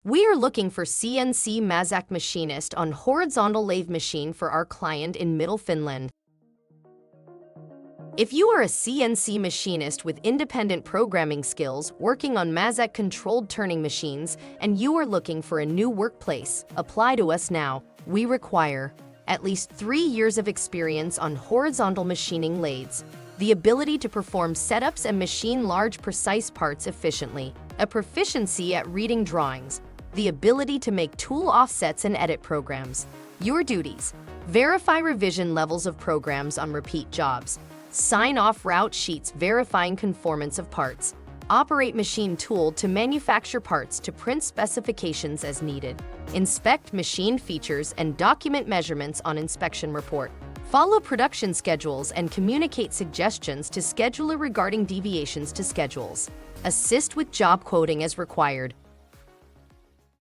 We are looking for CNC Mazak machinist on horizontal lathe machine for our client in Middle Finland. If you are a CNC machinist with independent programming skills working on Mazak controlled turning machines and you are looking for a new workplace, apply to us now. We require at least 3 years of experience on horizontal machining lathes, the ability to perform setups and machine large precise parts efficiently, a proficiency at reading drawings, the ability to make tool offsets and edit programs. Your duties: verify revision levels of programs on repeat jobs, sign off route sheets verifying conformance of parts, operate machine tool to manufacture parts to print specifications as needed, inspect machine features and document measurements on inspection report, follow production schedules and communicate suggestions to scheduler regarding deviations to schedules, assist with job quoting as required,